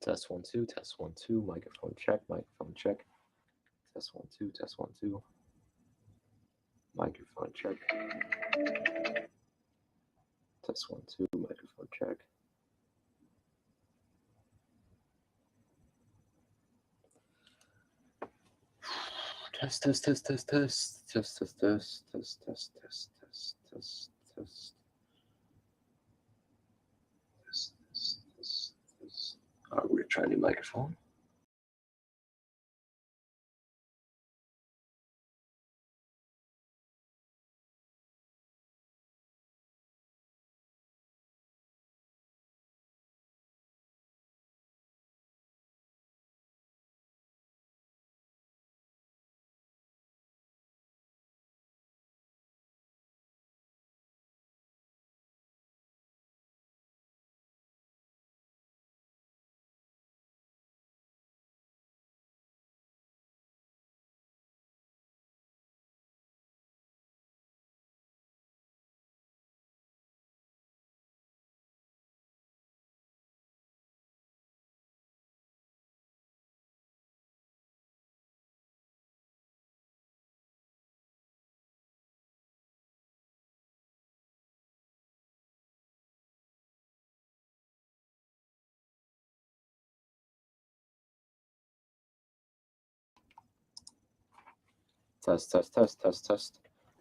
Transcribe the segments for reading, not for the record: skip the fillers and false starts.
Test 1 2, test 1 2, microphone check, microphone check. Test 1 2, test 1 2. Microphone check. Test 1 2, microphone check. Test, test, test, test, test, test, test, test, test, test, test, test, test, test. We're gonna try a new microphone. Test, test, test, test, test,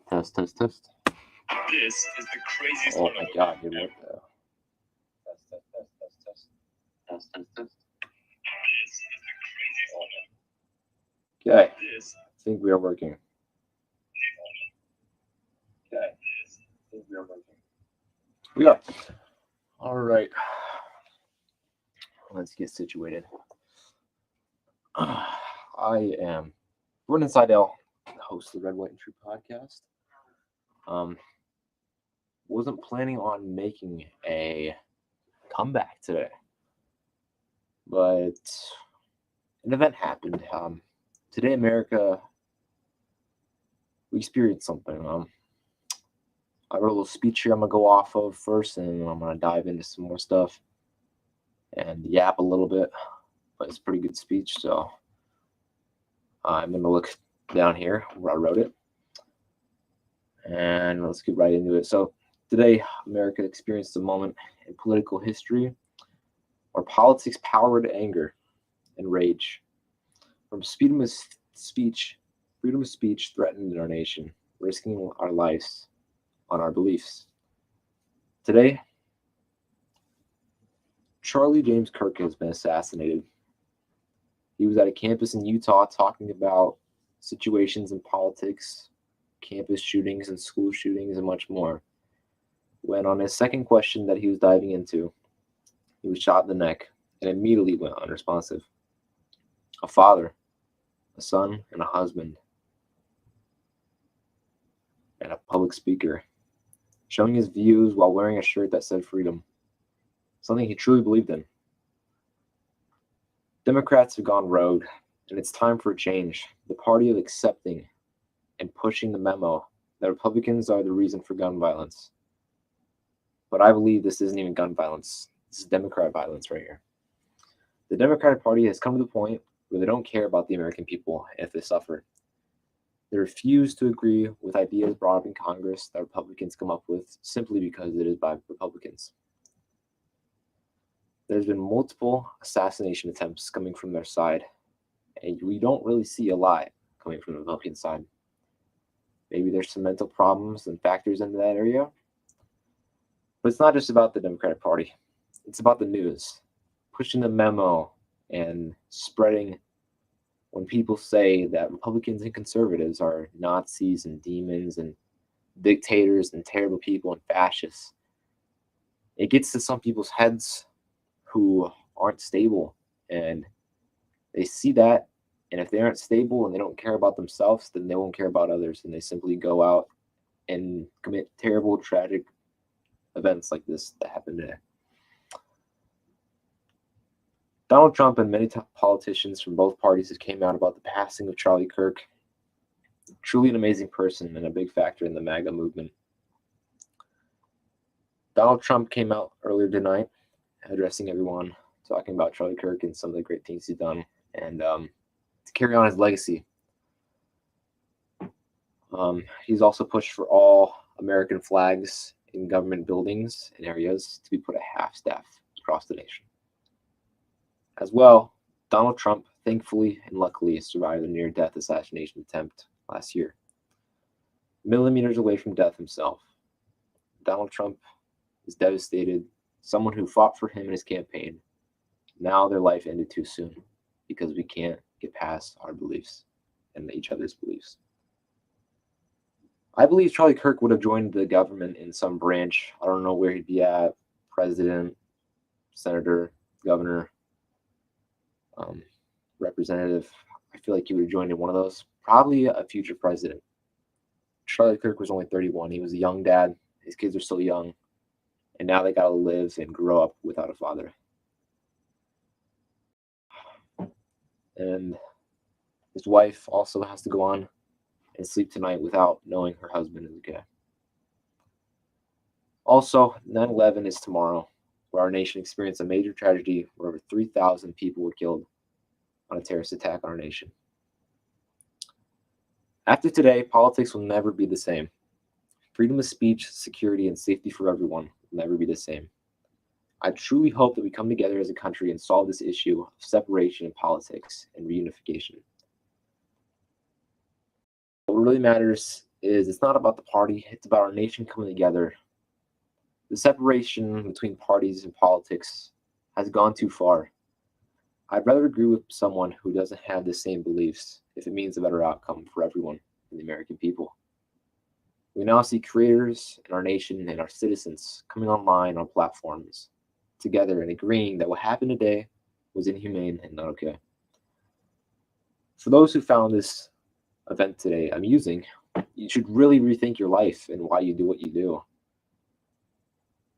test, test, test. This is the craziest Oh one my of god, all. dude, what the? Test, test, test, test, test, test, test, test. This is the craziest one of Okay, all. This I think we are working. Okay, I think we are working. We are. All right. Let's get situated. I am Vernon Seidel, the host of the Red, White, and True podcast. Wasn't planning on making a comeback today, but an event happened. Today, America, we experienced something. I wrote a little speech here I'm gonna go off of first, and I'm gonna dive into some more stuff and yap a little bit. But it's a pretty good speech, so I'm gonna look down here where I wrote it, and let's get right into it. So today, America experienced a moment in political history where politics powered anger and rage. From freedom of speech threatened in our nation, risking our lives on our beliefs. Today, Charlie James Kirk has been assassinated. He was at a campus in Utah talking about situations in politics, campus shootings and school shootings, and much more. When on his second question that he was diving into, he was shot in the neck and immediately went unresponsive. A father, a son, and a husband, and a public speaker, showing his views while wearing a shirt that said freedom, something he truly believed in. Democrats have gone rogue, and it's time for a change. The party of accepting and pushing the memo that Republicans are the reason for gun violence. But I believe this isn't even gun violence. This is Democrat violence right here. The Democratic Party has come to the point where they don't care about the American people if they suffer. They refuse to agree with ideas brought up in Congress that Republicans come up with simply because it is by Republicans. There's been multiple assassination attempts coming from their side, and we don't really see a lot coming from the Republican side. Maybe there's some mental problems and factors into that area, but it's not just about the Democratic Party. It's about the news, pushing the memo and spreading when people say that Republicans and conservatives are Nazis and demons and dictators and terrible people and fascists. It gets to some people's heads who aren't stable, and they see that, and if they aren't stable and they don't care about themselves, then they won't care about others, and they simply go out and commit terrible, tragic events like this that happened today. Donald Trump and many politicians from both parties have came out about the passing of Charlie Kirk. Truly an amazing person and a big factor in the MAGA movement. Donald Trump came out earlier tonight addressing everyone, talking about Charlie Kirk and some of the great things he's done, and to carry on his legacy. He's also pushed for all American flags in government buildings and areas to be put at half-staff across the nation. As well, Donald Trump, thankfully and luckily, survived a near-death assassination attempt last year. Millimeters away from death himself. Donald Trump is devastated. Someone who fought for him in his campaign. Now their life ended too soon because we can't get past our beliefs and each other's beliefs. I believe Charlie Kirk would have joined the government in some branch. I don't know where he'd be at. President, senator, governor, representative. I feel like he would have joined in one of those. Probably a future president. Charlie Kirk was only 31. He was a young dad. His kids are still young. And now they got to live and grow up without a father. And his wife also has to go on and sleep tonight without knowing her husband is okay. Also, 9/11 is tomorrow, where our nation experienced a major tragedy where over 3,000 people were killed on a terrorist attack on our nation. After today, politics will never be the same. Freedom of speech, security, and safety for everyone will never be the same. I truly hope that we come together as a country and solve this issue of separation in politics and reunification. What really matters is it's not about the party, it's about our nation coming together. The separation between parties and politics has gone too far. I'd rather agree with someone who doesn't have the same beliefs if it means a better outcome for everyone and the American people. We now see creators in our nation and our citizens coming online on platforms together and agreeing that what happened today was inhumane and not okay. For those who found this event today amusing, you should really rethink your life and why you do what you do.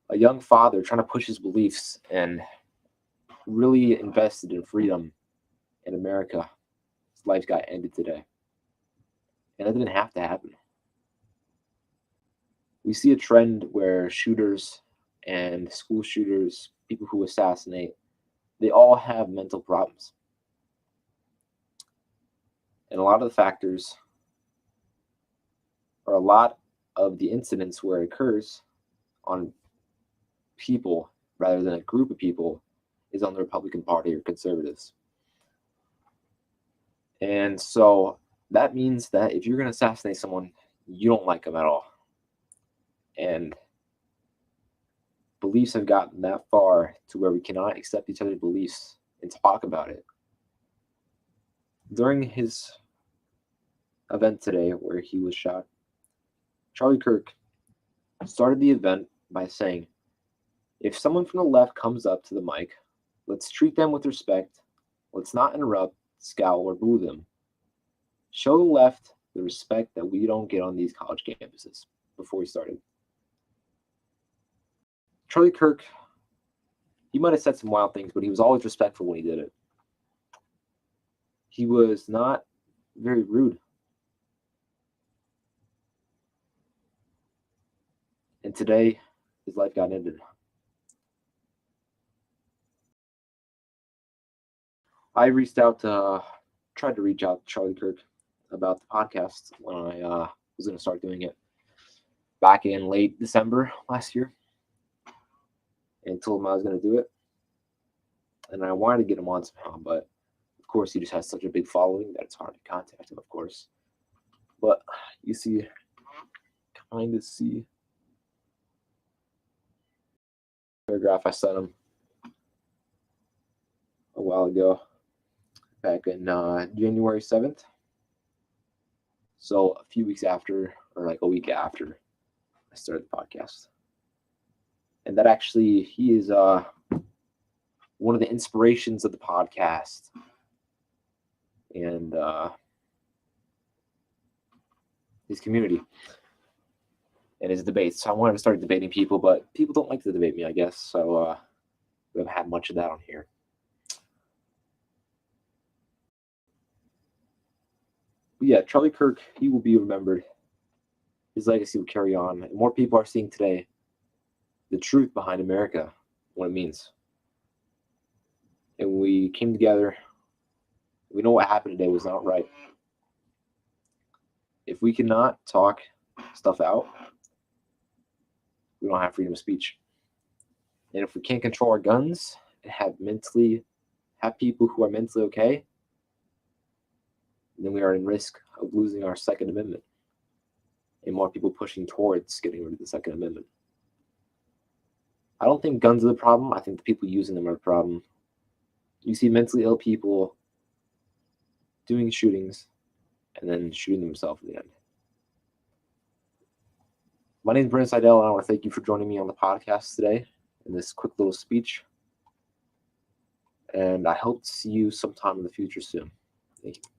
A young father trying to push his beliefs and really invested in freedom in America, his life got ended today. And that didn't have to happen. We see a trend where shooters and school shooters, people who assassinate, they all have mental problems. And a lot of the factors, or a lot of the incidents where it occurs on people rather than a group of people, is on the Republican Party or conservatives. And so that means that if you're going to assassinate someone, you don't like them at all. And beliefs have gotten that far to where we cannot accept each other's beliefs and talk about it. During his event today where he was shot, Charlie Kirk started the event by saying, if someone from the left comes up to the mic, let's treat them with respect. Let's not interrupt, scowl, or boo them. Show the left the respect that we don't get on these college campuses. Before he started, Charlie Kirk, he might have said some wild things, but he was always respectful when he did it. He was not very rude. And today, his life got ended. I tried to reach out to Charlie Kirk about the podcast when I was going to start doing it back in late December last year, and told him I was going to do it. And I wanted to get him on somehow, but of course he just has such a big following that it's hard to contact him, of course. But you kind of see paragraph I sent him a while ago, back in January 7th. So a few weeks after, or like a week after I started the podcast. And that actually, he is one of the inspirations of the podcast. And his community and his debates. So I wanted to start debating people, but people don't like to debate me, I guess. So we haven't had much of that on here. But yeah, Charlie Kirk, he will be remembered. His legacy will carry on. And more people are seeing today the truth behind America, what it means. and we came together. We know what happened today was not right. If we cannot talk stuff out, we don't have freedom of speech. And if we can't control our guns and have people who are mentally okay, then we are in risk of losing our Second Amendment and more people pushing towards getting rid of the Second Amendment. I don't think guns are the problem. I think the people using them are the problem. You see mentally ill people doing shootings and then shooting themselves in the end. My name is Brent Seidel, and I want to thank you for joining me on the podcast today in this quick little speech. And I hope to see you sometime in the future soon. Thank you.